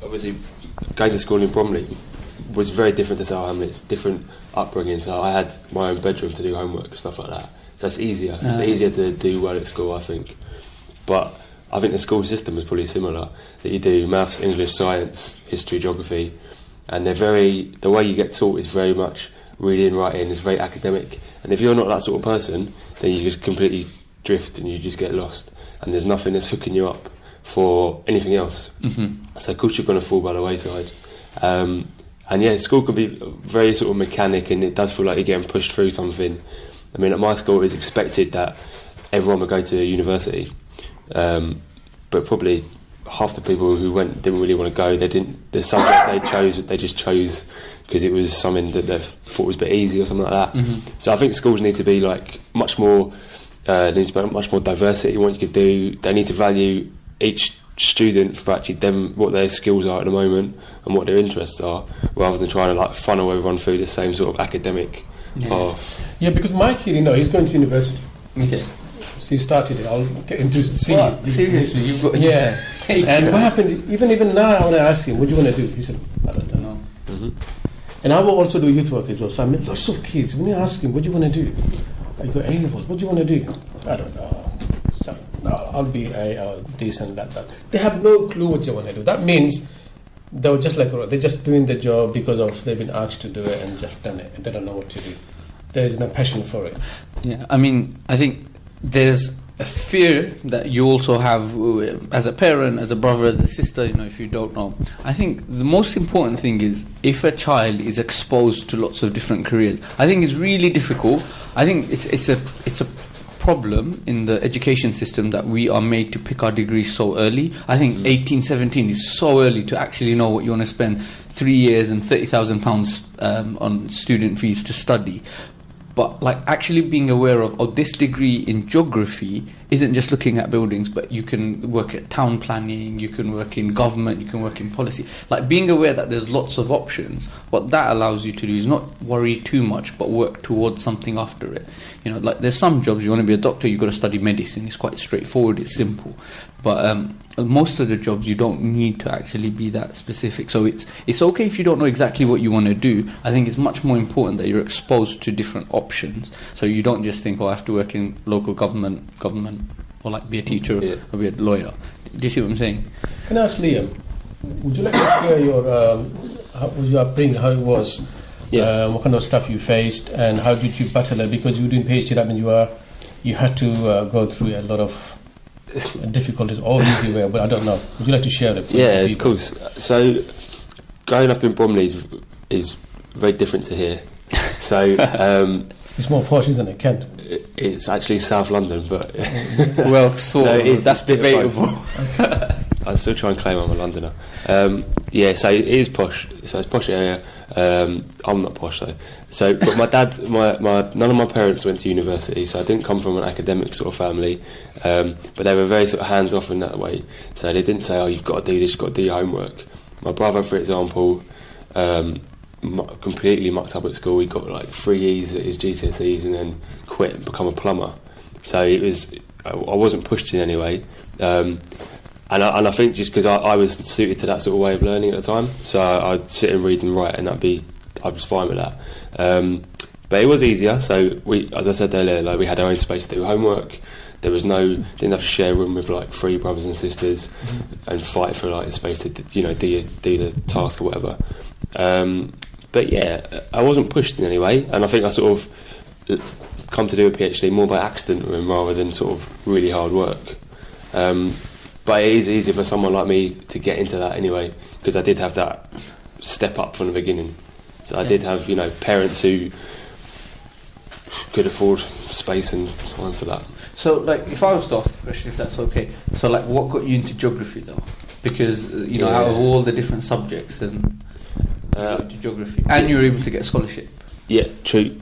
obviously going to school in Bromley was very different to Tower Hamlets, different upbringing. So I had my own bedroom to do homework and stuff like that. So it's easier. It's easier to do well at school, I think. But I think the school system is probably similar. That you do maths, English, science, history, geography, and the way you get taught is very much reading, writing. It's very academic. And if you're not that sort of person, then you just completely drift and you just get lost. And there's nothing that's hooking you up for anything else. So of course you're going to fall by the wayside. And yeah, school can be very sort of mechanic, and it does feel like you're getting pushed through something. I mean, at my school, it was expected that everyone would go to university, but probably half the people who went didn't really want to go. They didn't. The subject they just chose because it was something that they thought was a bit easy or something like that. So I think schools need to be like much more. Needs to be much more diversity. What you could do, they need to value each student for actually them, what their skills are at the moment and what their interests are, rather than trying to like funnel everyone through the same sort of academic path. Yeah, because my kid, he's going to university. Okay. So he started it. I'll get him to see. Seriously, you've got And what happened? Even now, when I asked him, "What do you want to do?" He said, "I don't know." And I will also do youth work as well. So I met lots of kids. When you ask him, "What do you want to do?" I go A-levels. What do you want to do? I don't know. I'll be this and that. They have no clue what you want to do. That means they were just like, they're just doing the job because of they've been asked to do it and just done it. They don't know what to do. There is no passion for it. Yeah, I mean, I think there's a fear that you also have as a parent, as a brother, as a sister, if you don't know. I think the most important thing is if a child is exposed to lots of different careers. I think it's really difficult. I think it's a problem in the education system that we are made to pick our degrees so early. I think 18, 17 is so early to actually know what you want to spend 3 years and £30,000 on student fees to study. But like actually being aware of, this degree in geography isn't just looking at buildings, but you can work at town planning, you can work in government, you can work in policy. Like being aware that there's lots of options, what that allows you to do is not worry too much, but work towards something after it. Like there's some jobs, you want to be a doctor, you've got to study medicine. It's quite straightforward, it's simple. But most of the jobs, you don't need to actually be that specific. So it's okay if you don't know exactly what you want to do. I think it's much more important that you're exposed to different options. So you don't just think, I have to work in local government, or like be a teacher or be a lawyer. Do you see what I'm saying? Can I ask Liam, would you like to share how was your upbringing, how it was, what kind of stuff you faced, and how did you battle it? Because you were doing PhD, that means you had to go through a lot of difficulties, all easy way, but I don't know. Would you like to share it? Yeah, of course. So, growing up in Bromley is very different to here. So, it's more posh, isn't it, Kent? It's actually South London, but well, that's debatable. I still try and claim I'm a Londoner. So it is posh. So it's a posh area. I'm not posh though. So, but my dad, none of my parents went to university, so I didn't come from an academic sort of family. But they were very sort of hands off in that way. So they didn't say, you've got to do this, you've got to do your homework. My brother, for example, completely mucked up at school. He got like 3 E's at his GCSEs and then quit and become a plumber. So I wasn't pushed in any way. And I think just because I was suited to that sort of way of learning at the time, so I'd sit and read and write, and I was fine with that. But it was easier. So as I said earlier, we had our own space to do homework. There was didn't have to share a room with like 3 brothers and sisters and fight for like the space to do the task or whatever. But yeah, I wasn't pushed in any way, and I think I sort of come to do a PhD more by accident rather than sort of really hard work. But it is easy for someone like me to get into that anyway, because I did have that step up from the beginning. So I did have, parents who could afford space and time for that. So, like, if I was to ask the question, if that's okay, so, like, what got you into geography, though? Because, out of all the different subjects and into geography, and you were able to get a scholarship. Yeah, true.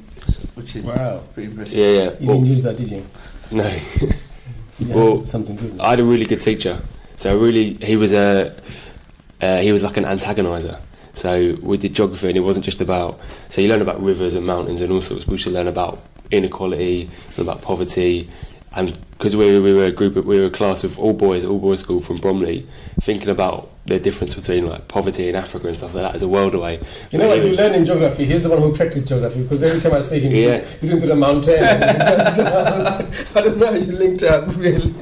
Which is pretty impressive. Yeah. You didn't use that, did you? No. Something good. I had a really good teacher. So he was like an antagoniser. So we did geography, and it wasn't just about. So you learn about rivers and mountains and all sorts. We should learn about inequality, learn about poverty, and because we were a class of all boys school from Bromley, thinking about the difference between like poverty in Africa and stuff like that is a world away. You know what you learn in geography? He's the one who practiced geography, because every time I see him, he's into the mountain. And down. I don't know how you linked up really.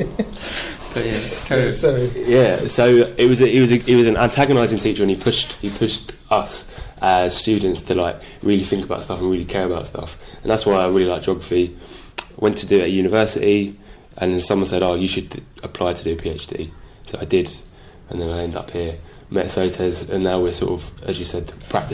But so it was an antagonising teacher, and he pushed us as students to like really think about stuff and really care about stuff, and that's why I really like geography. Went to do it at university, and then someone said, "Oh, you should apply to do a PhD." So I did, and then I ended up here, met Sotes, and now we're sort of, as you said, practicing.